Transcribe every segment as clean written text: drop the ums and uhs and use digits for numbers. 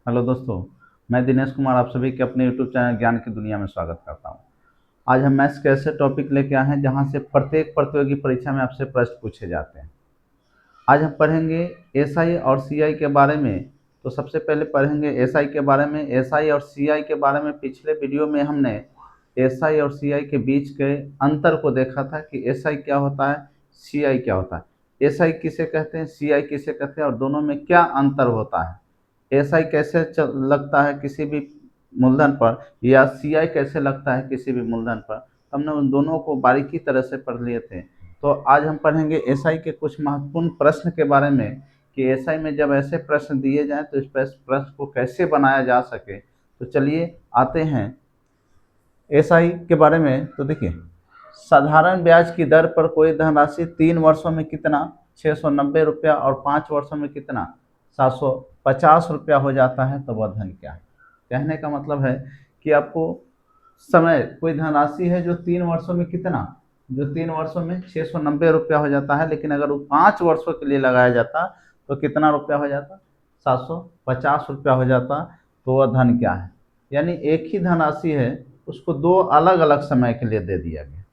Hello दोस्तों, मैं दिनेश कुमार आप सभी के अपने यूट्यूब चैनल ज्ञान की दुनिया में स्वागत करता हूं। आज हम मैथ्स के ऐसे टॉपिक लेके आए हैं जहां से प्रत्येक प्रतियोगी परीक्षा में आपसे प्रश्न पूछे जाते हैं। आज हम पढ़ेंगे एसआई और सीआई के बारे में। तो सबसे पहले पढ़ेंगे एसआई के बारे में। एसआई और सीआई के बारे में पिछले वीडियो में हमने एसआई और सीआई के बीच के अंतर को देखा था कि एसआई क्या होता है, सीआई क्या होता है, एसआई किसे कहते हैं, सीआई किसे कहते हैं और दोनों में क्या अंतर होता है। एसआई कैसे लगता है किसी भी मूलधन पर या सीआई कैसे लगता है किसी भी मूलधन पर, हमने उन दोनों को बारीकी तरह से पढ़ लिए थे। तो आज हम पढ़ेंगे एसआई के कुछ महत्वपूर्ण प्रश्न के बारे में कि एसआई में जब ऐसे प्रश्न दिए जाएं तो इस प्रश्न को कैसे बनाया जा सके। तो चलिए आते हैं एसआई के बारे में। तो देखिए, साधारण ब्याज की दर पर कोई धनराशि 3 वर्षों में कितना 690 रुपया और 5 वर्षों में कितना 750 रुपया हो जाता है, तो वह धन क्या है। कहने का मतलब है कि आपको समय कोई धनराशि है जो 3 वर्षों में कितना, जो 3 वर्षों में 690 रुपया हो जाता है, लेकिन अगर वो 5 वर्षों के लिए लगाया जाता तो कितना रुपया हो जाता, 750 रुपया हो जाता। तो वह धन क्या है। यानी एक ही धनराशि है, उसको दो अलग अलग समय के लिए दे दिया गया।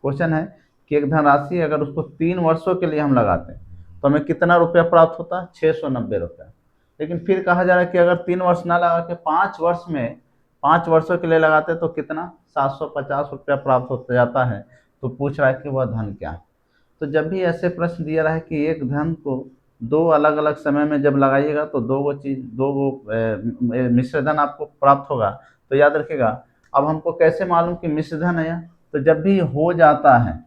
क्वेश्चन है कि एक धनराशि अगर उसको 3 वर्षों के लिए हम लगाते हैं तो हमें कितना रुपया प्राप्त होता है, 690 रुपया। लेकिन फिर कहा जा रहा है कि अगर 3 वर्ष ना लगा के 5 वर्ष में 5 वर्षों के लिए लगाते तो कितना 750 रुपया प्राप्त होता जाता है। तो पूछ रहा है कि वह धन क्या है। तो जब भी ऐसे प्रश्न दिया रहा है कि एक धन को दो अलग अलग समय में जब लगाइएगा तो दो गो मिश्र धन आपको प्राप्त होगा। तो याद रखिएगा, अब हमको कैसे मालूम कि मिश्र धन है यह, तो जब भी हो जाता है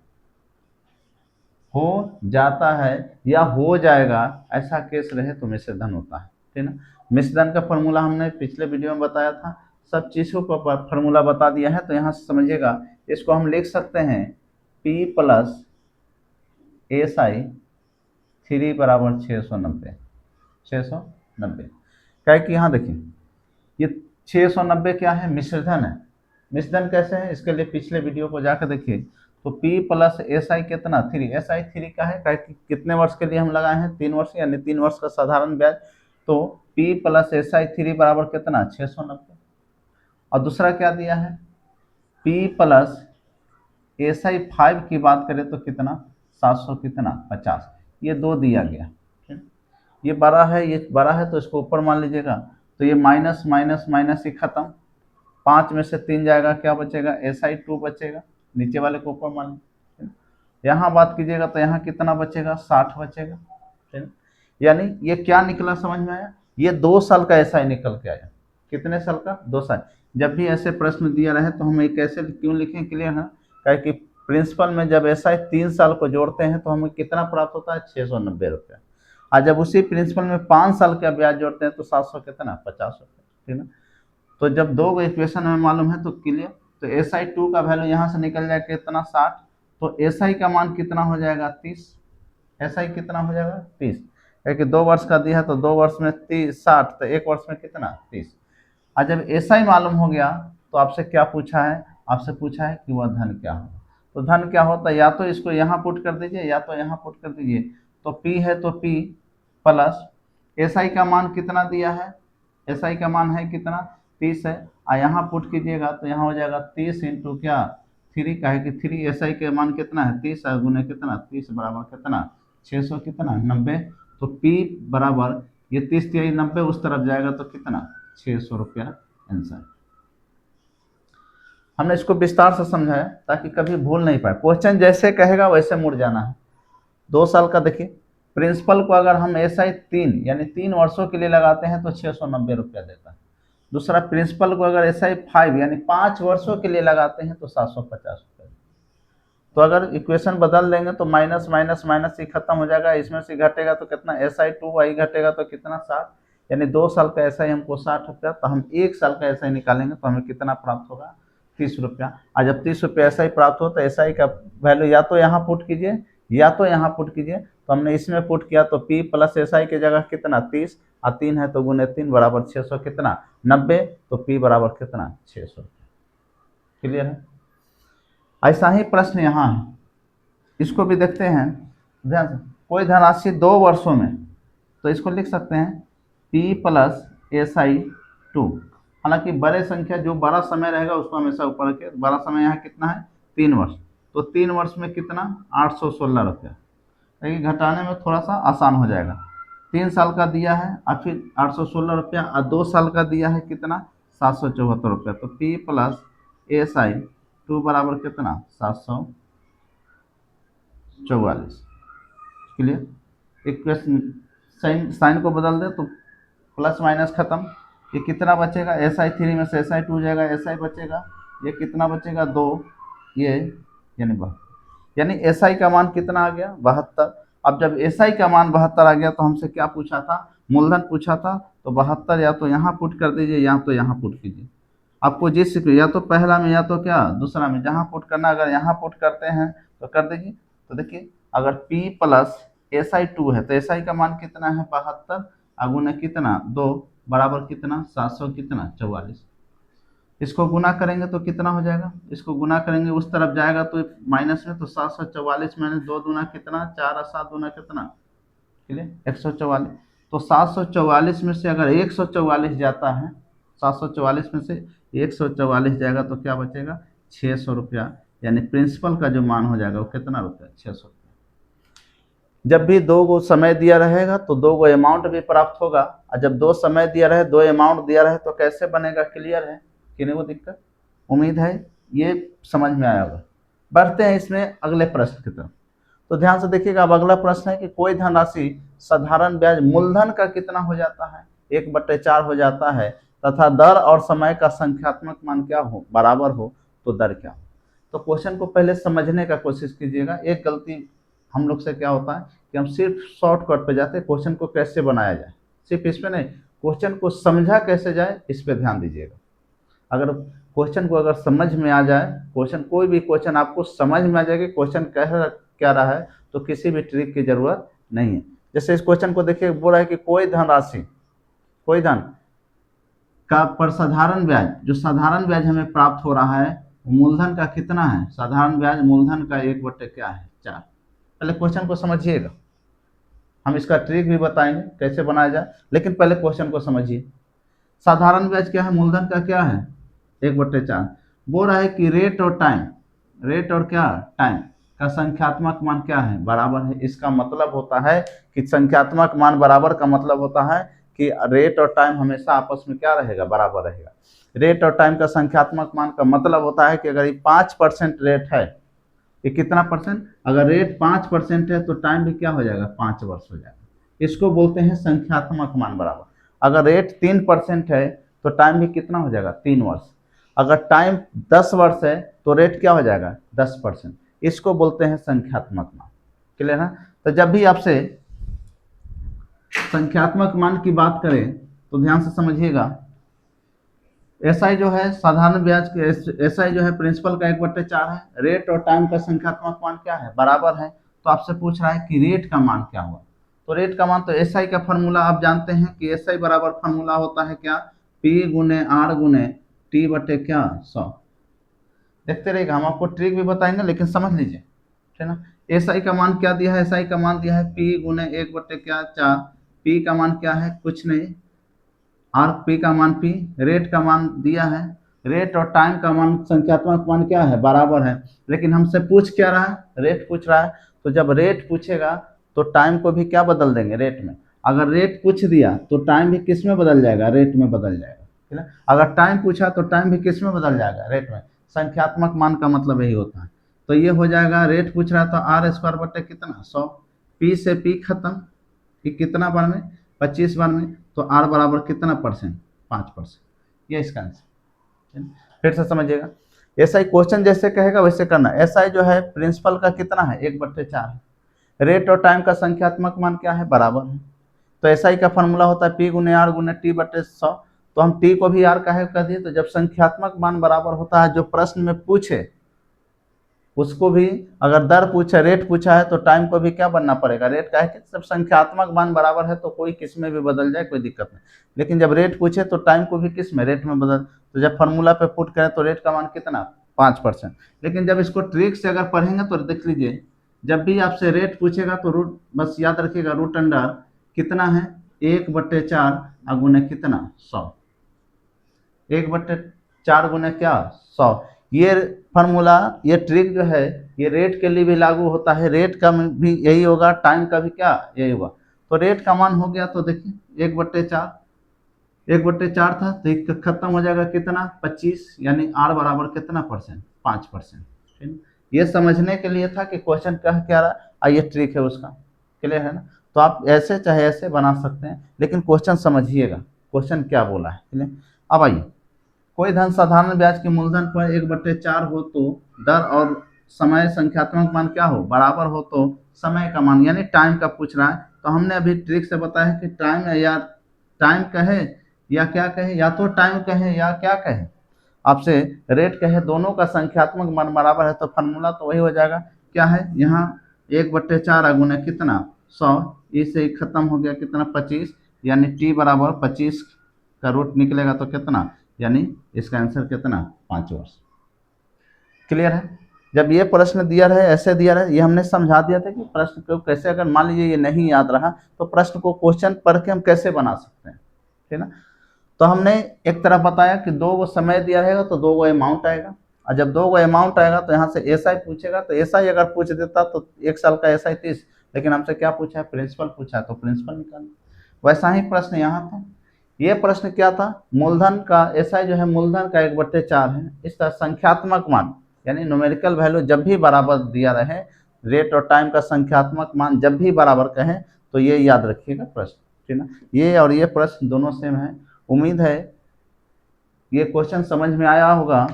या हो जाएगा ऐसा केस रहे तो मिश्र धन होता है, ठीक ना। मिश्र धन का फॉर्मूला हमने पिछले वीडियो में बताया था, सब चीज़ों का फॉर्मूला बता दिया है। तो यहाँ से समझिएगा, इसको हम लिख सकते हैं P प्लस SI 3 बराबर 690। 690 क्या है कि यहाँ देखिए, ये 690 क्या है, मिश्रधन है। मिश्रधन कैसे है, इसके लिए पिछले वीडियो को जाकर देखिए। तो P प्लस SI कितना 3, SI 3 का है, क्या कि कितने वर्ष के लिए हम लगाए हैं, 3 वर्ष, यानी 3 वर्ष का साधारण ब्याज। तो P प्लस SI 3 बराबर कितना 690। और दूसरा क्या दिया है, P प्लस SI 5 की बात करें तो कितना 700 कितना 50, ये दो दिया गया। ये बड़ा है, ये बड़ा है तो इसको ऊपर मान लीजिएगा। तो ये माइनस माइनस माइनस ही खत्म, 5 में से 3 जाएगा, क्या बचेगा SI 2 बचेगा, नीचे वाले को ऊपर मान लीजिए। यहाँ बात कीजिएगा तो यहाँ कितना बचेगा 60 बचेगा, ठीक है। यानी ये क्या निकला समझ में आया, ये 2 साल का SI निकल के आया। कितने साल का, 2 साल। जब भी ऐसे प्रश्न दिया रहे तो हम एक कैसे क्यों लिखें, क्लियर है। क्या कि प्रिंसिपल में जब SI 3 साल को जोड़ते हैं तो हमें कितना प्राप्त होता है 690 रुपया। और जब उसी प्रिंसिपल में 5 साल का ब्याज जोड़ते हैं तो 700 कितना 50 रुपये, ठीक है। तो जब दो इक्वेशन हमें मालूम है तो क्लियर। तो SI 2 का वैल्यू यहाँ से निकल जाएगा कितना 60। तो SI का मान कितना हो जाएगा 30। SI कितना हो जाएगा 30, क्योंकि 2 वर्ष का दिया है तो 2 वर्ष में 30 60, तो 1 वर्ष में कितना 30। और जब SI मालूम हो गया तो आपसे क्या पूछा है, आपसे पूछा है कि वह धन क्या हो। तो धन क्या होता है, या तो इसको यहाँ पुट कर दीजिए या तो यहाँ पुट कर दीजिए। तो P है तो P प्लस SI का मान कितना दिया है, SI का मान है कितना 30 है। और यहाँ पुट कीजिएगा तो यहाँ हो जाएगा 30 इंटू क्या 3 का है कि 3 SI के मान कितना है 30 गुने कितना 30 बराबर कितना 600 कितना 90। तो P बराबर ये 30 3 90 उस तरफ जाएगा तो कितना 600 रुपया आंसर। हमने इसको विस्तार से समझाया ताकि कभी भूल नहीं पाए, क्वेश्चन जैसे कहेगा वैसे मुड़ जाना है। 2 साल का देखिए, प्रिंसिपल को अगर हम SI 3 यानी 3 वर्षों के लिए लगाते हैं तो 690 रुपया देता है। दूसरा, प्रिंसिपल को अगर SI 5 यानी 5 वर्षों के लिए लगाते हैं तो 750 रुपये। तो अगर इक्वेशन बदल देंगे तो माइनस माइनस माइनस ही खत्म हो जाएगा, इसमें से घटेगा तो कितना SI 2 आई घटेगा तो कितना 60, यानी 2 साल का SI हमको 60 रुपया। तो हम 1 साल का SI निकालेंगे तो हमें कितना प्राप्त होगा 30 रुपया। और जब 30 रुपया SI प्राप्त हो तो SI का वैल्यू या तो यहाँ पुट कीजिए या तो यहाँ पुट कीजिए। तो हमने इसमें पुट किया तो P प्लस SI की जगह कितना 30 और 3 है तो गुने 3 बराबर 600 कितना 90। तो P बराबर कितना 600। क्लियर है। ऐसा ही प्रश्न यहाँ है, इसको भी देखते हैं ध्यान से। कोई धनराशि 2 वर्षों में, तो इसको लिख सकते हैं P प्लस SI2। हालांकि बड़े संख्या जो बड़ा समय रहेगा उसको हमेशा ऊपर रखिए। बड़ा समय यहाँ कितना है 3 वर्ष, तो 3 वर्ष में कितना 816 रुपया, लेकिन घटाने में थोड़ा सा आसान हो जाएगा। 3 साल का दिया है और फिर 816 रुपया, और 2 साल का दिया है कितना 774 रुपया। तो P प्लस SI2 बराबर कितना 744। क्लियर। इक्वेशन साइन को बदल दे तो प्लस माइनस खत्म। ये कितना बचेगा SI3 में से SI2 हो जाएगा, SI बचेगा, ये कितना बचेगा 2, ये यानी SI का मान कितना आ गया 72। अब जब SI का मान 72 आ गया तो हमसे क्या पूछा था, मूलधन पूछा था, तो 72 या तो यहाँ पुट कर दीजिए या तो यहाँ पुट कीजिए। आपको जिस या तो पहला में या तो क्या दूसरा में, जहाँ पुट करना, अगर यहाँ पुट करते हैं तो कर दीजिए। तो देखिए अगर P प्लस SI2 है तो SI का मान कितना है 72, अगुना कितना 2 बराबर कितना 700 कितना 44। इसको गुना करेंगे तो कितना हो जाएगा, इसको गुना करेंगे उस तरफ जाएगा तो माइनस में, तो 744 माइनस 2 दूना कितना 4 और 7 दूना कितना, क्लियर 144। तो 744 में से अगर 144 जाता है, 744 में से 144 जाएगा तो क्या बचेगा 600 रुपया, यानी प्रिंसिपल का जो मान हो जाएगा वो कितना रुपया 600 रुपया। जब भी 2 गो समय दिया रहेगा तो 2 गो अमाउंट भी प्राप्त होगा, और जब 2 समय दिया रहे 2 अमाउंट दिया रहे तो कैसे बनेगा, क्लियर है कि नहीं वो दिक्कत, उम्मीद है ये समझ में आया होगा। बढ़ते हैं इसमें अगले प्रश्न की तरफ। तो ध्यान से देखिएगा, अब अगला प्रश्न है कि कोई धनराशि साधारण ब्याज मूलधन का कितना हो जाता है 1/4 हो जाता है, तथा दर और समय का संख्यात्मक मान क्या हो बराबर हो तो दर क्या हो। तो क्वेश्चन को पहले समझने का कोशिश कीजिएगा। एक गलती हम लोग से क्या होता है कि हम सिर्फ शॉर्टकट पे जाते हैं, क्वेश्चन को कैसे बनाया जाए, सिर्फ इस पे नहीं, क्वेश्चन को समझा कैसे जाए इस पे ध्यान दीजिएगा। अगर क्वेश्चन को अगर समझ में आ जाए, क्वेश्चन कोई भी क्वेश्चन आपको समझ में आ जाएगा क्वेश्चन कह क्या रहा है, तो किसी भी ट्रिक की जरूरत नहीं है। जैसे इस क्वेश्चन को देखिए, बोल रहा है कि कोई धनराशि, कोई धन का पर साधारण ब्याज, जो साधारण ब्याज हमें प्राप्त हो रहा है मूलधन का कितना है, साधारण ब्याज मूलधन का 1/4। पहले क्वेश्चन को समझिएगा, हम इसका ट्रिक भी बताएंगे कैसे बनाया जाए, लेकिन पहले क्वेश्चन को समझिए। साधारण ब्याज क्या है, मूलधन का क्या है 1/4। बोल रहा है कि रेट और टाइम, रेट और क्या टाइम का संख्यात्मक मान क्या है बराबर है। इसका मतलब होता है कि संख्यात्मक मान बराबर का मतलब होता है कि रेट और टाइम हमेशा आपस में क्या रहेगा बराबर रहेगा। रेट और टाइम का संख्यात्मक मान का मतलब होता है कि अगर ये 5% रेट है, ये कितना परसेंट, अगर रेट 5% है तो टाइम भी क्या हो जाएगा 5 वर्ष हो जाएगा। इसको बोलते हैं संख्यात्मक मान बराबर। अगर रेट 3% है तो टाइम भी कितना हो जाएगा 3 वर्ष। अगर टाइम 10 वर्ष है तो रेट क्या हो जाएगा 10%। इसको बोलते हैं संख्यात्मक मान। क्लियर है। तो जब भी आपसे संख्यात्मक मान की बात करें तो ध्यान से समझिएगा, SI जो है साधारण ब्याज के, SI जो है प्रिंसिपल का 1/4 है, रेट और टाइम का संख्यात्मक मान क्या है बराबर है। तो आपसे पूछ रहा है कि रेट का मान क्या हुआ, तो रेट का मान तो SI का फॉर्मूला आप जानते हैं कि SI बराबर फॉर्मूला होता है क्या P गुने R गुने T बटे क्या 100। देखते रहिएगा, हम आपको ट्रिक भी बताएंगे लेकिन समझ लीजिए, ठीक है ना। SI का मान क्या दिया है, SI का मान दिया है P गुने 1/4। P का मान क्या है कुछ नहीं, R P का मान P, रेट का मान दिया है, रेट और टाइम का मान संख्यात्मक मान क्या है बराबर है। लेकिन हमसे पूछ क्या रहा है, रेट पूछ रहा है। तो जब रेट पूछेगा तो टाइम को भी क्या बदल देंगे रेट में। अगर रेट पूछ दिया तो टाइम भी किस में बदल जाएगा, रेट में बदल जाएगा, ठीक है। अगर टाइम पूछा तो टाइम भी किस में बदल जाएगा, रेट में। संख्यात्मक मान का मतलब यही होता है। तो ये हो जाएगा, रेट पूछ रहा है तो R² बटे कितना 100, P से P खत्म, कि कितना बार में 25 बार में, तो R बराबर कितना परसेंट 5%। ये इसका आंसर। फिर से समझिएगा, SI क्वेश्चन जैसे कहेगा वैसे करना। SI जो है प्रिंसिपल का कितना है 1/4 है, रेट और टाइम का संख्यात्मक मान क्या है बराबर है। तो SI का फॉर्मूला होता है P गुने R गुने T बटे 100। तो हम T को भी R का है कर दिए। तो जब संख्यात्मक मान बराबर होता है, जो प्रश्न में पूछे उसको भी, अगर दर पूछे रेट पूछा है तो टाइम को भी क्या बनना पड़ेगा रेट का है कि सब संख्यात्मक मान बराबर है तो कोई किस में भी बदल जाए कोई दिक्कत नहीं। लेकिन जब रेट पूछे तो टाइम को भी किस में रेट में बदल। तो जब फार्मूला पे पुट करें तो रेट का मान कितना 5%। लेकिन जब इसको ट्रिक से अगर पढ़ेंगे तो देख लीजिए, जब भी आपसे रेट पूछेगा तो रूट बस याद रखिएगा, रूट अंडर कितना है 1/4 अगुने कितना 100, 1/4 गुने क्या 100। ये फार्मूला, ये ट्रिक जो है ये रेट के लिए भी लागू होता है, रेट का भी यही होगा, टाइम का भी क्या यही होगा। तो रेट का मान हो गया तो देखिए 1/4, 1/4 था तो एक खत्म हो जाएगा कितना 25, यानी आर बराबर कितना परसेंट 5%। ठीक है, ये समझने के लिए था कि क्वेश्चन कह क्या रहा, ये ट्रिक है उसका, क्लियर है ना। तो आप ऐसे चाहे ऐसे बना सकते हैं, लेकिन क्वेश्चन समझिएगा क्वेश्चन क्या बोला है, क्लियर। अब आइए, कोई धन साधारण ब्याज के मूलधन पर 1/4 हो तो दर और समय संख्यात्मक मान क्या हो बराबर हो तो समय का मान, यानी टाइम का पूछ रहा है। तो हमने अभी ट्रिक से बताया कि टाइम है या टाइम कहे या क्या कहे, या तो टाइम कहे या क्या कहे, आपसे रेट कहे, दोनों का संख्यात्मक मान बराबर है तो फार्मूला तो वही हो जाएगा। क्या है यहाँ 1/4 अगुने कितना 100, इससे खत्म हो गया कितना 25, यानी टी बराबर 25 का रूट निकलेगा तो कितना, यानी इसका आंसर कितना 5 वर्ष। क्लियर है। जब ये प्रश्न दिया है ऐसे दिया है, ये हमने समझा दिया था कि प्रश्न को कैसे, अगर मान लीजिए ये नहीं याद रहा तो प्रश्न को क्वेश्चन पढ़ के हम कैसे बना सकते हैं, ठीक है ना। तो हमने एक तरफ बताया कि 2 गो समय दिया रहेगा तो 2 गो अमाउंट आएगा, और जब 2 गो अमाउंट आएगा तो यहाँ से एसआई पूछेगा, तो एसआई अगर पूछ देता तो 1 साल का एसआई 30, लेकिन हमसे क्या पूछा है प्रिंसिपल पूछा है तो प्रिंसिपल निकाल। वैसा ही प्रश्न यहाँ था, ये प्रश्न क्या था, मूलधन का एसआई जो है मूलधन का 1/4 है, इस तरह संख्यात्मक मान यानी न्यूमेरिकल वैल्यू जब भी बराबर दिया रहे, रेट और टाइम का संख्यात्मक मान जब भी बराबर कहें तो ये याद रखिएगा प्रश्न, ठीक है ना। ये और ये प्रश्न दोनों सेम है। उम्मीद है ये क्वेश्चन समझ में आया होगा।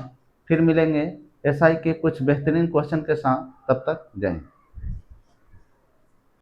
फिर मिलेंगे एसआई के कुछ बेहतरीन क्वेश्चन के साथ, तब तक जय हिंद।